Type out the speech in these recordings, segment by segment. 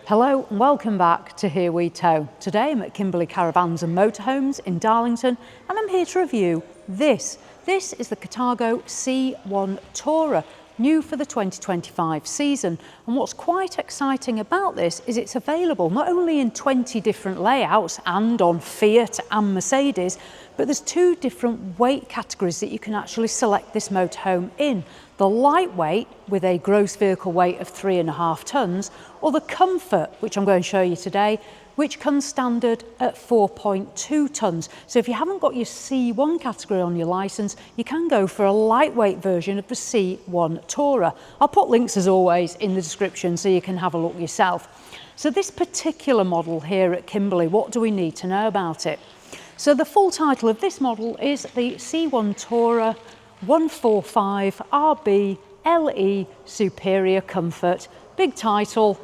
Hello and welcome back to Here We Tow. Today I'm at Kimberley Caravans and Motorhomes in Darlington and I'm here to review this. This is the Carthago C1 Tourer, new for the 2025 season. And what's quite exciting about this is it's available not only in 20 different layouts and on Fiat and Mercedes, but there's two different weight categories that you can actually select this motorhome in. The lightweight with a gross vehicle weight of 3.5 tonnes, or the comfort, which I'm going to show you today, which comes standard at 4.2 tonnes. So if you haven't got your C1 category on your licence, you can go for a lightweight version of the C1 Tourer. I'll put links as always in the description so you can have a look yourself. So this particular model here at Kimberley, what do we need to know about it? So the full title of this model is the C1 Tourer 145 RB LE Superior Comfort. Big title,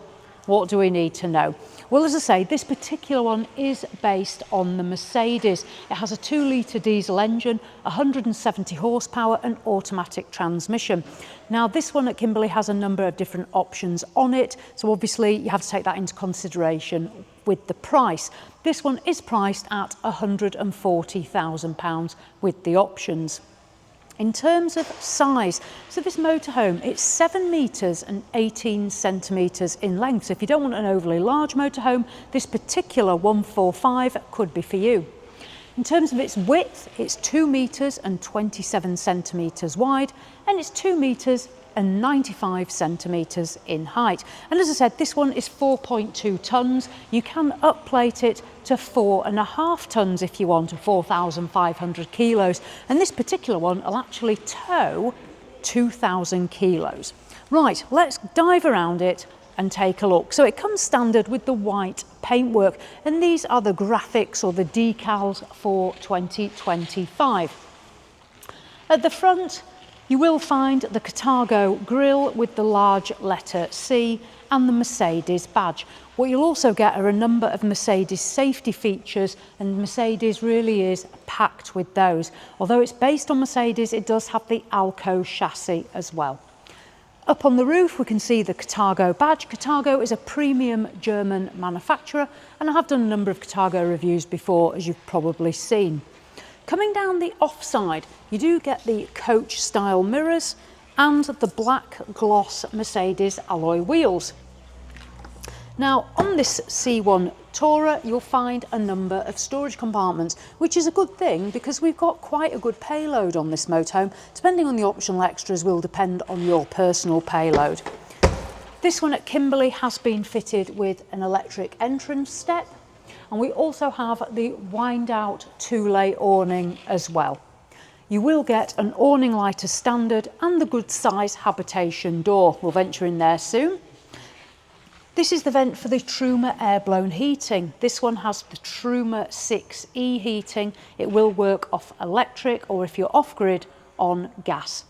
what do we need to know? Well, as I say, this particular one is based on the Mercedes. It has a 2-litre diesel engine, 170 horsepower and automatic transmission. Now this one at Kimberley has a number of different options on it, so obviously you have to take that into consideration with the price. This one is priced at £140,000 with the options. In terms of size, so this motorhome, it's 7 metres and 18 centimetres in length. So if you don't want an overly large motorhome, this particular 145 could be for you. In terms of its width, it's 2 metres and 27 centimetres wide, and it's 2 metres and 95 centimetres in height. And as I said, this one is 4.2 tonnes. You can upplate it to 4.5 tonnes if you want, 4,500 kilos. And this particular one will actually tow 2,000 kilos. Right, let's dive around it and take a look. So it comes standard with the white paintwork, and these are the graphics or the decals for 2025. At the front, you will find the Carthago grille with the large letter C and the Mercedes badge. What you'll also get are a number of Mercedes safety features, and Mercedes really is packed with those. Although it's based on Mercedes, it does have the Alco chassis as well. Up on the roof, we can see the Carthago badge. Carthago is a premium German manufacturer, and I have done a number of Carthago reviews before, as you've probably seen. Coming down the offside, you do get the coach style mirrors and the black gloss Mercedes alloy wheels. Now on this C1 Tourer, you'll find a number of storage compartments, which is a good thing because we've got quite a good payload on this motorhome. Depending on the optional extras will depend on your personal payload. This one at Kimberley has been fitted with an electric entrance step, and we also have the wind out 2-lay awning as well. You will get an awning light as standard and the good size habitation door. We'll venture in there soon. This is the vent for the Truma air-blown heating. This one has the Truma 6E heating. It will work off electric, or if you're off-grid, on gas.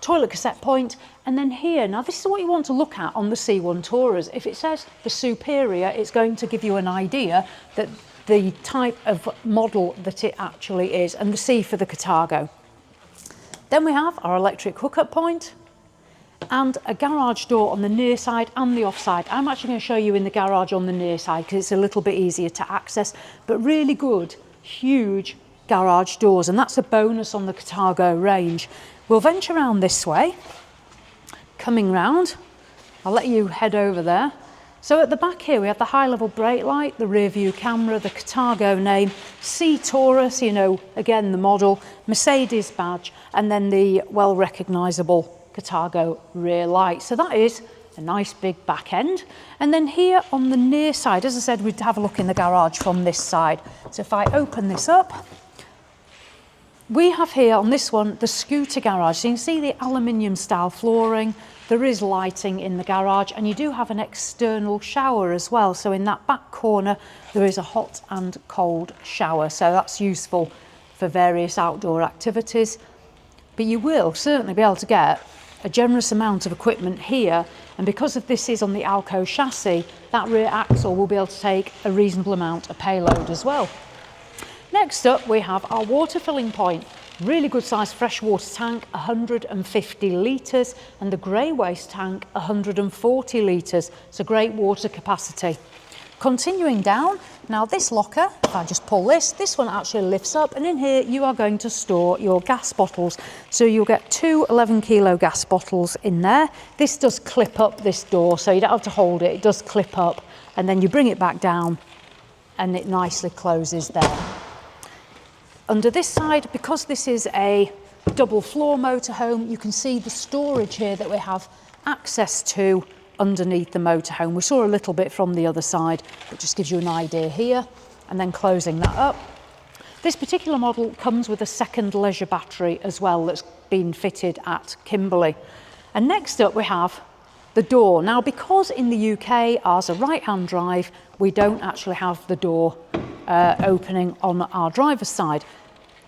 Toilet cassette point, and then here, now this is what you want to look at on the C1 Tourers. If it says the Superior, it's going to give you an idea that the type of model that it actually is, and the C for the Carthago. Then we have our electric hookup point and a garage door on the near side and the off side. I'm actually going to show you in the garage on the near side because it's a little bit easier to access, but really good, huge garage doors, and that's a bonus on the Carthago range. We'll venture around this way, coming round. I'll let you head over there. So at the back here, we have the high-level brake light, the rear view camera, the Carthago name, C Tourer, so you know, again, the model, Mercedes badge, and then the well-recognisable Carthago rear light. So that is a nice big back end. And then here on the near side, as I said, we'd have a look in the garage from this side. So if I open this up, we have here on this one the scooter garage. So you can see the aluminium style flooring. There is lighting in the garage, and you do have an external shower as well. So in that back corner, there is a hot and cold shower. So that's useful for various outdoor activities. But you will certainly be able to get a generous amount of equipment here. And because of this is on the Alco chassis, that rear axle will be able to take a reasonable amount of payload as well. Next up, we have our water filling point. Really good size freshwater tank, 150 litres, and the grey waste tank, 140 litres. So great water capacity. Continuing down, now this locker, if I just pull this one actually lifts up, and in here you are going to store your gas bottles. So you'll get two 11-kilo gas bottles in there. This does clip up this door, so you don't have to hold it, it does clip up, and then you bring it back down and it nicely closes there. Under this side, because this is a double floor motorhome, you can see the storage here that we have access to underneath the motorhome. We saw a little bit from the other side, but just gives you an idea here. And then closing that up. This particular model comes with a second leisure battery as well that's been fitted at Kimberley. And next up we have the door. Now, because in the UK ours are right-hand drive, we don't actually have the door opening on our driver's side.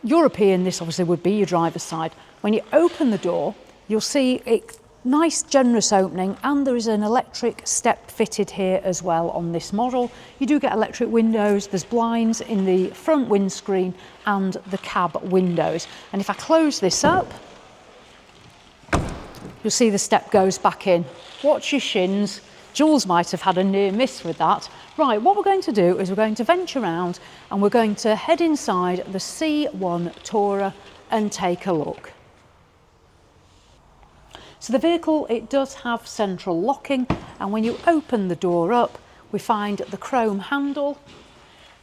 European, this obviously would be your driver's side. When you open the door, you'll see it nice generous opening, and there is an electric step fitted here as well on this model. You do get electric windows, there's blinds in the front windscreen and the cab windows. And if I close this up, you'll see the step goes back in. Watch your shins. Jules might have had a near miss with that. Right, what we're going to do is we're going to venture around and we're going to head inside the C1 Tourer and take a look. So the vehicle, it does have central locking, and when you open the door up, we find the chrome handle.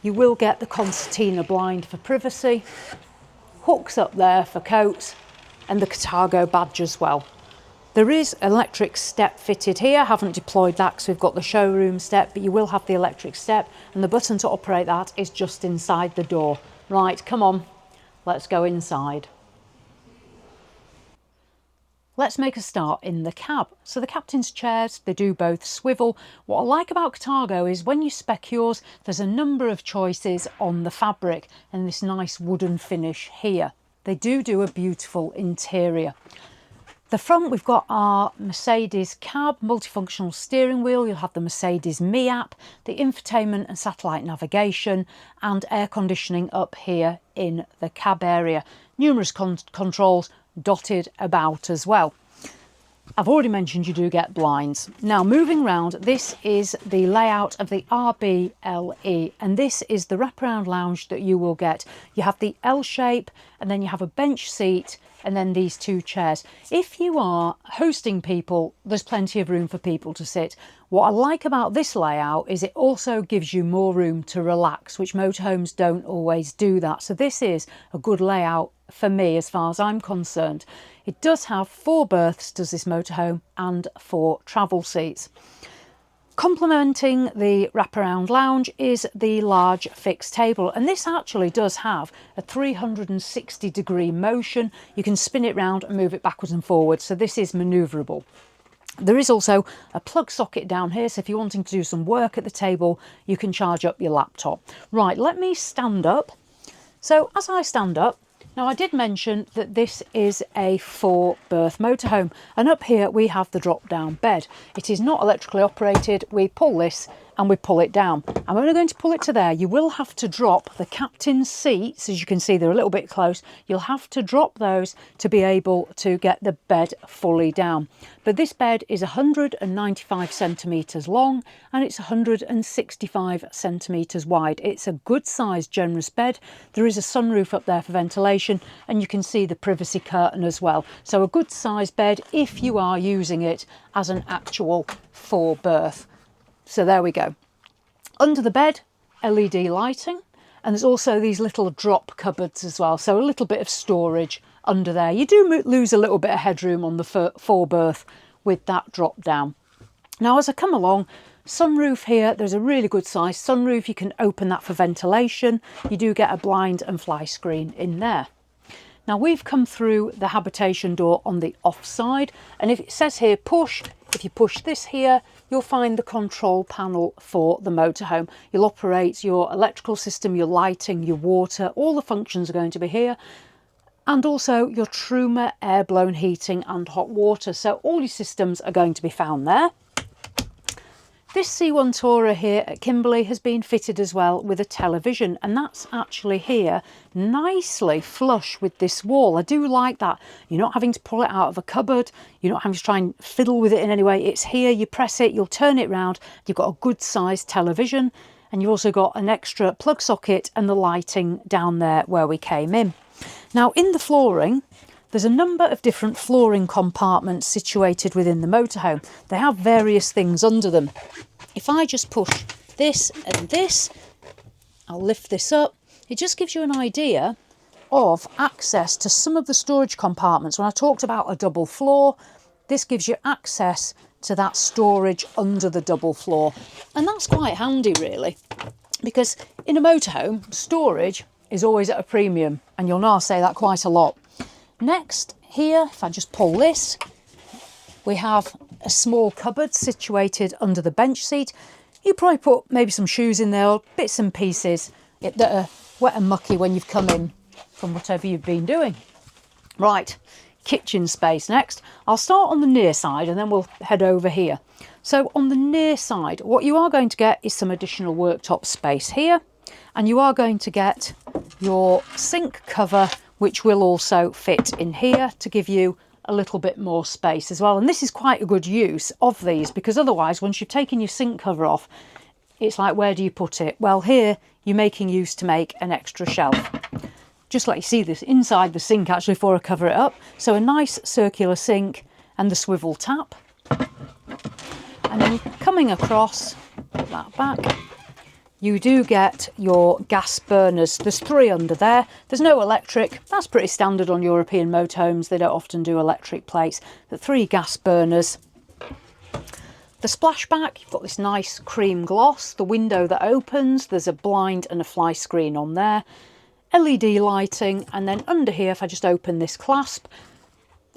You will get the concertina blind for privacy, hooks up there for coats, and the Carthago badge as well. There is electric step fitted here. I haven't deployed that because we've got the showroom step, but you will have the electric step, and the button to operate that is just inside the door. Right, come on, let's go inside. Let's make a start in the cab. So the captain's chairs, they do both swivel. What I like about Carthago is when you spec yours, there's a number of choices on the fabric and this nice wooden finish here. They do a beautiful interior. The front, we've got our Mercedes cab, multifunctional steering wheel. You'll have the Mercedes Me app, the infotainment and satellite navigation, and air conditioning up here in the cab area. Numerous controls dotted about as well. I've already mentioned you do get blinds. Now, moving round, this is the layout of the RBLE, and this is the wraparound lounge that you will get. You have the L shape, and then you have a bench seat, and then these two chairs. If you are hosting people, there's plenty of room for people to sit. What I like about this layout is it also gives you more room to relax, which motorhomes don't always do that. So this is a good layout for me as far as I'm concerned. It does have 4 berths, does this motorhome, and 4 travel seats. Complementing the wraparound lounge is the large fixed table, and this actually does have a 360-degree motion. You can spin it round and move it backwards and forwards, so this is manoeuvrable. There is also a plug socket down here, so if you're wanting to do some work at the table, you can charge up your laptop. Right, let me stand up. So as I stand up, now I did mention that this is a 4-berth motorhome, and up here we have the drop-down bed. It is not electrically operated. We pull this and we pull it down. I'm only going to pull it to there. You will have to drop the captain's seats. As you can see, they're a little bit close. You'll have to drop those to be able to get the bed fully down. But this bed is 195 centimetres long and it's 165 centimetres wide. It's a good sized generous bed. There is a sunroof up there for ventilation, and you can see the privacy curtain as well. So a good sized bed if you are using it as an actual 4-berth. So there we go. Under the bed, LED lighting, and there's also these little drop cupboards as well, so a little bit of storage under there. You do lose a little bit of headroom on the 4-berth with that drop down. Now, as I come along, sunroof here, there's a really good size sunroof. You can open that for ventilation. You do get a blind and fly screen in there. Now, we've come through the habitation door on the off side, and if it says here push, if you push this here, you'll find the control panel for the motorhome. You'll operate your electrical system, your lighting, your water, all the functions are going to be here. And also your Truma air-blown heating and hot water. So all your systems are going to be found there. This C1 Tourer here at Kimberley has been fitted as well with a television, and that's actually here nicely flush with this wall. I do like that. You're not having to pull it out of a cupboard. You're not having to try and fiddle with it in any way. It's here, you press it, you'll turn it round. You've got a good sized television, and you've also got an extra plug socket and the lighting down there where we came in. Now in the flooring, there's a number of different flooring compartments situated within the motorhome. They have various things under them. If I just push this and this, I'll lift this up. It just gives you an idea of access to some of the storage compartments. When I talked about a double floor, this gives you access to that storage under the double floor. And that's quite handy really, because in a motorhome, storage is always at a premium, and you'll know I say that quite a lot. Next here, if I just pull this, we have a small cupboard situated under the bench seat. You probably put maybe some shoes in there, or bits and pieces that are wet and mucky when you've come in from whatever you've been doing. Right, kitchen space next. I'll start on the near side and then we'll head over here. So on the near side, what you are going to get is some additional worktop space here, and you are going to get your sink cover, which will also fit in here to give you a little bit more space as well. And this is quite a good use of these, because otherwise once you've taken your sink cover off, it's like, where do you put it? Well, here you're making use to make an extra shelf. Just like you see this inside the sink actually before I cover it up. So a nice circular sink and the swivel tap. And then coming across, put that back, you do get your gas burners. There's 3 under there. There's no electric. That's pretty standard on European motorhomes. They don't often do electric plates. The 3 gas burners. The splashback, you've got this nice cream gloss. The window that opens, there's a blind and a fly screen on there. LED lighting, and then under here, if I just open this clasp,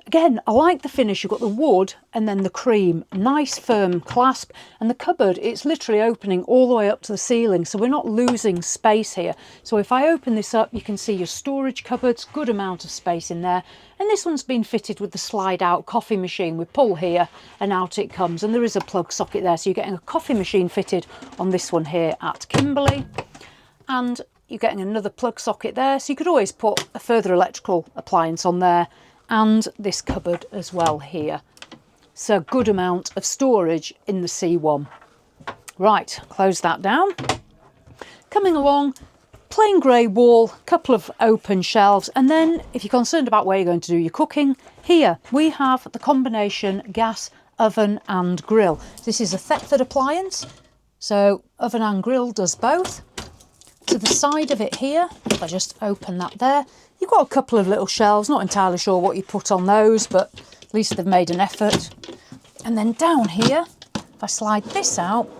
again, I like the finish. You've got the wood and then the cream, nice firm clasp, and the cupboard, it's literally opening all the way up to the ceiling, so we're not losing space here. So if I open this up, you can see your storage cupboards, good amount of space in there. And this one's been fitted with the slide out coffee machine. We pull here and out it comes, and there is a plug socket there, so you're getting a coffee machine fitted on this one here at Kimberley. And you're getting another plug socket there, so you could always put a further electrical appliance on there, and this cupboard as well here. So good amount of storage in the C1. Right, close that down. Coming along, plain grey wall, couple of open shelves, and then if you're concerned about where you're going to do your cooking, here we have the combination gas, oven and grill. This is a Thetford appliance, so oven and grill does both. To the side of it here, if I just open that there, you've got a couple of little shelves, not entirely sure what you put on those, but at least they've made an effort. And then down here, if I slide this out,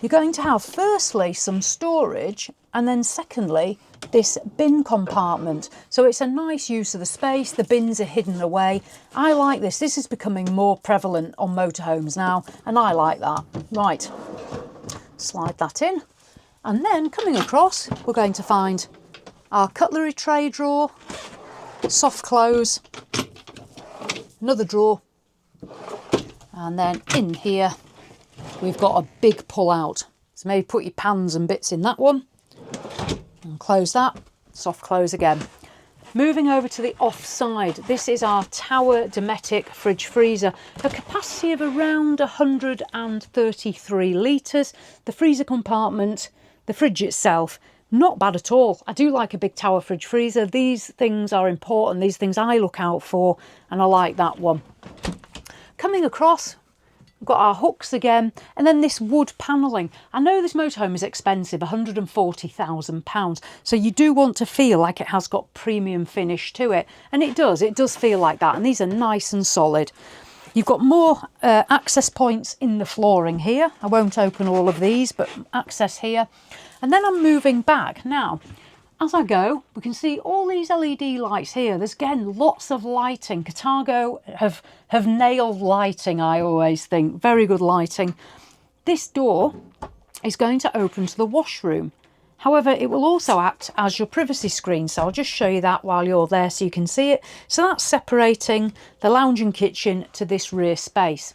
you're going to have firstly some storage, and then secondly this bin compartment. So it's a nice use of the space. The bins are hidden away. I like this. This is becoming more prevalent on motorhomes now, and I like that. Right, slide that in. And then coming across, we're going to find our cutlery tray drawer, soft close, another drawer, and then in here we've got a big pull out. So maybe put your pans and bits in that one and close that, soft close again. Moving over to the off side, this is our Touer Dometic fridge freezer, a capacity of around 133 litres. The freezer compartment, the fridge itself, not bad at all. I do like a big Touer fridge freezer. These things are important. These things I look out for, and I like that one. Coming across, we've got our hooks again, and then this wood panelling. I know this motorhome is expensive, £140,000, so you do want to feel like it has got premium finish to it, and it does feel like that, and these are nice and solid. You've got more access points in the flooring here. I won't open all of these, but access here. And then I'm moving back. Now, as I go, we can see all these LED lights here. There's, again, lots of lighting. Carthago have nailed lighting, I always think. Very good lighting. This door is going to open to the washroom. However, it will also act as your privacy screen, so I'll just show you that while you're there so you can see it. So that's separating the lounge and kitchen to this rear space.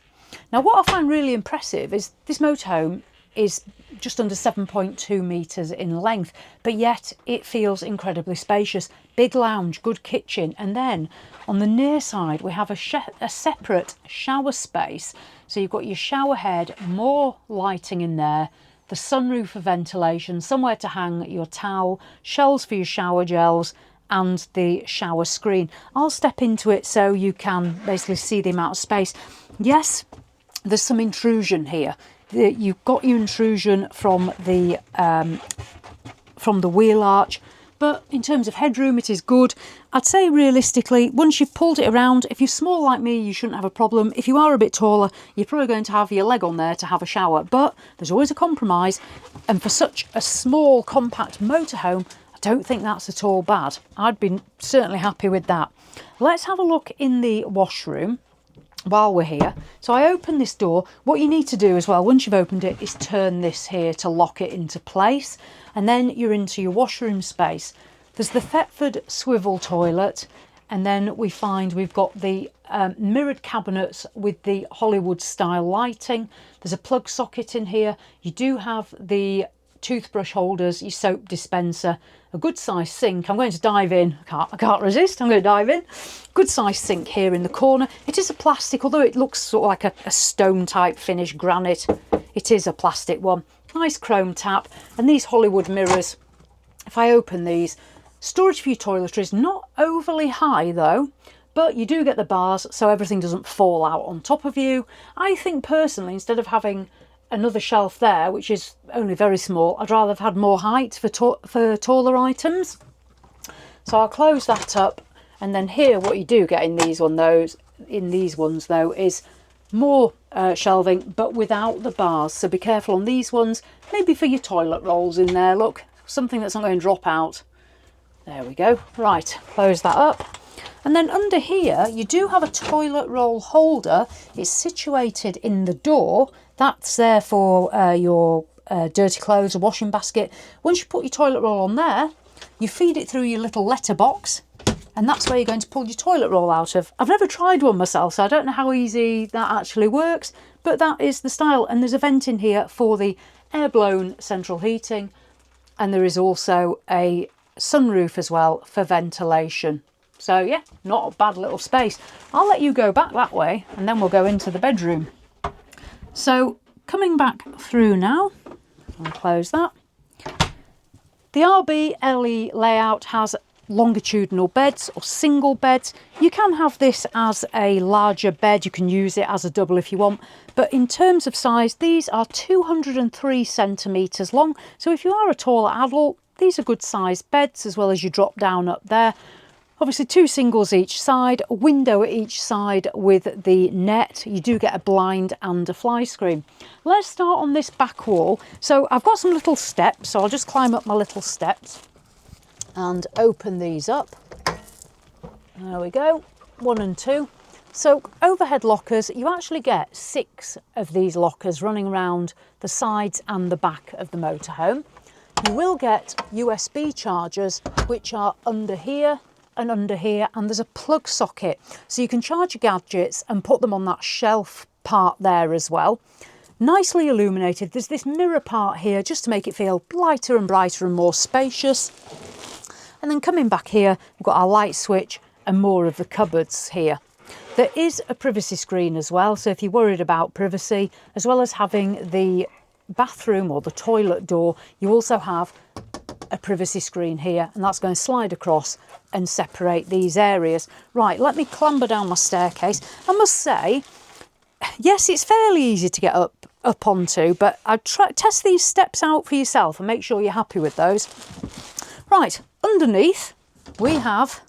Now, what I find really impressive is this motorhome is just under 7.2 metres in length, but yet it feels incredibly spacious. Big lounge, good kitchen, and then on the near side we have a separate shower space. So you've got your shower head, more lighting in there, the sunroof for ventilation, somewhere to hang your towel, shelves for your shower gels, and the shower screen. I'll step into it so you can basically see the amount of space. Yes, there's some intrusion here. You've got your intrusion from the wheel arch, but in terms of headroom it is good. I'd say realistically, once you've pulled it around, if you're small like me, you shouldn't have a problem. If you are a bit taller, you're probably going to have your leg on there to have a shower, but there's always a compromise, and for such a small compact motorhome, I don't think that's at all bad. I'd be certainly happy with that. Let's have a look in the washroom while we're here. So I open this door. What you need to do as well, once you've opened it, is turn this here to lock it into place, and then you're into your washroom space. There's the Thetford swivel toilet, and then we find we've got the mirrored cabinets with the Hollywood style lighting. There's a plug socket in here. You do have the toothbrush holders, your soap dispenser, a good sized sink. I'm going to dive in. I can't resist. I'm going to dive in. Good sized sink here in the corner. It is a plastic, although it looks sort of like a stone type finish, granite. It is a plastic one. Nice chrome tap, and these Hollywood mirrors. If I open these, storage for your toiletries, not overly high though, but you do get the bars so everything doesn't fall out on top of you. I think personally, instead of having another shelf there, which is only very small, I'd rather have had more height for taller items. So I'll close that up, and then here what you do get in these ones though is more shelving, but without the bars. So be careful on these ones. Maybe for your toilet rolls in there. Look, something that's not going to drop out. There we go. Right, close that up. And then under here, you do have a toilet roll holder. It's situated in the door. That's there for your dirty clothes or washing basket. Once you put your toilet roll on there, you feed it through your little letterbox, and that's where you're going to pull your toilet roll out of. I've never tried one myself, so I don't know how easy that actually works, but that is the style. And there's a vent in here for the air-blown central heating, and there is also a sunroof as well for ventilation. So yeah, not a bad little space. I'll let you go back that way, and then we'll go into the bedroom. So coming back through now, I'll close that. The RBLE layout has longitudinal beds or single beds. You can have this as a larger bed. You can use it as a double if you want. But in terms of size, these are 203 centimetres long. So if you are a taller adult, these are good sized beds, as well as you drop down up there. Obviously 2 singles each side, a window at each side with the net. You do get a blind and a fly screen. Let's start on this back wall. So I've got some little steps, so I'll just climb up my little steps and open these up. There we go, 1 and 2. So overhead lockers, you actually get 6 of these lockers running around the sides and the back of the motorhome. You will get USB chargers, which are under here and under here, and there's a plug socket, so you can charge your gadgets and put them on that shelf part there as well. Nicely illuminated. There's this mirror part here just to make it feel lighter and brighter and more spacious. And then coming back here, we've got our light switch and more of the cupboards here. There is a privacy screen as well, so if you're worried about privacy, as well as having the bathroom or the toilet door, you also have a privacy screen here, and that's going to slide across and separate these areas. Right, let me clamber down my staircase. I must say, yes, it's fairly easy to get up onto, but I'd test these steps out for yourself and make sure you're happy with those. Right, underneath we have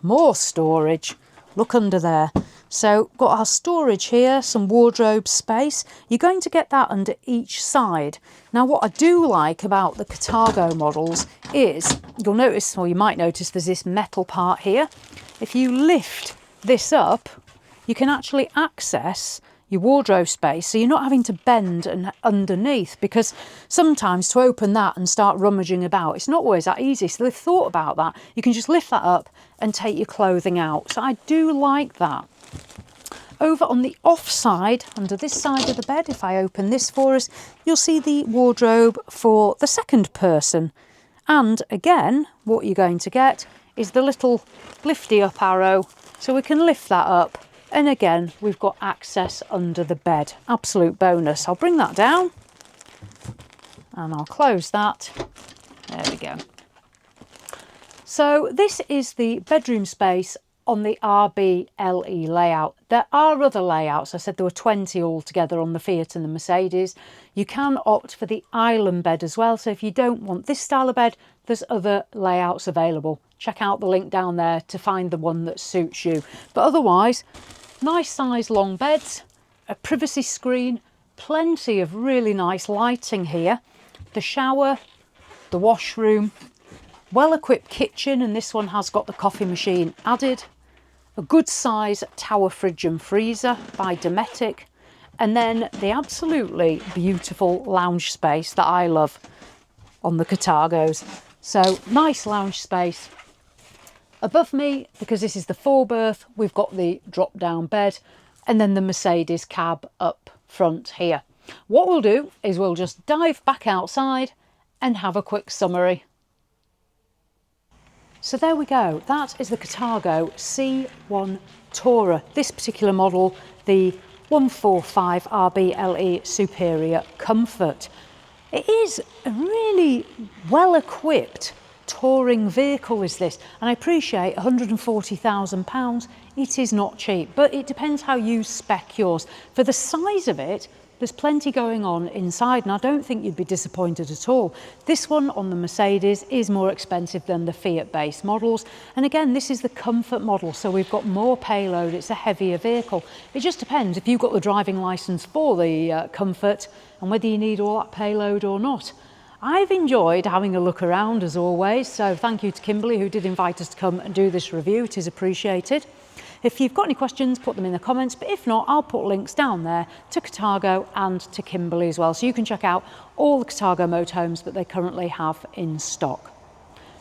more storage. Look under there. So got our storage here, some wardrobe space. You're going to get that under each side. Now what I do like about the Carthago models is, you'll notice, or you might notice, there's this metal part here. If you lift this up, you can actually access your wardrobe space, so you're not having to bend and underneath, because sometimes to open that and start rummaging about, it's not always that easy. So they've thought about that. You can just lift that up and take your clothing out. So I do like that. Over on the off side, under this side of the bed, if I open this for us, you'll see the wardrobe for the second person. And again, what you're going to get is the little lifty up arrow, so we can lift that up. And again, we've got access under the bed. Absolute bonus. I'll bring that down and I'll close that. There we go. So this is the bedroom space on the RBLE layout. There are other layouts. I said there were 20 altogether on the Fiat and the Mercedes. You can opt for the island bed as well. So if you don't want this style of bed, there's other layouts available. Check out the link down there to find the one that suits you. But otherwise, nice size long beds, a privacy screen, plenty of really nice lighting here. The shower, the washroom, well-equipped kitchen, and this one has got the coffee machine added. A good size tower fridge and freezer by Dometic, and then the absolutely beautiful lounge space that I love on the Carthagos. So nice lounge space. Above me, because this is the 4-berth, we've got the drop-down bed and then the Mercedes cab up front here. What we'll do is we'll just dive back outside and have a quick summary. So there we go, that is the Carthago C1 Tourer. This particular model, the 145 RBLE Superior Comfort. It is a really well-equipped touring vehicle is this, and I appreciate £140,000, it is not cheap, but it depends how you spec yours. For the size of it, there's plenty going on inside, and I don't think you'd be disappointed at all. This one on the Mercedes is more expensive than the Fiat base models. And again, this is the comfort model, so we've got more payload. It's a heavier vehicle. It just depends if you've got the driving license for the comfort and whether you need all that payload or not. I've enjoyed having a look around as always, so thank you to Kimberley who did invite us to come and do this review. It is appreciated. If you've got any questions, put them in the comments, but if not, I'll put links down there to Carthago and to Kimberley as well, so you can check out all the Carthago motorhomes that they currently have in stock.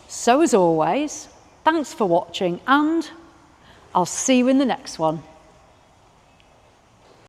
So as always, thanks for watching, and I'll see you in the next one.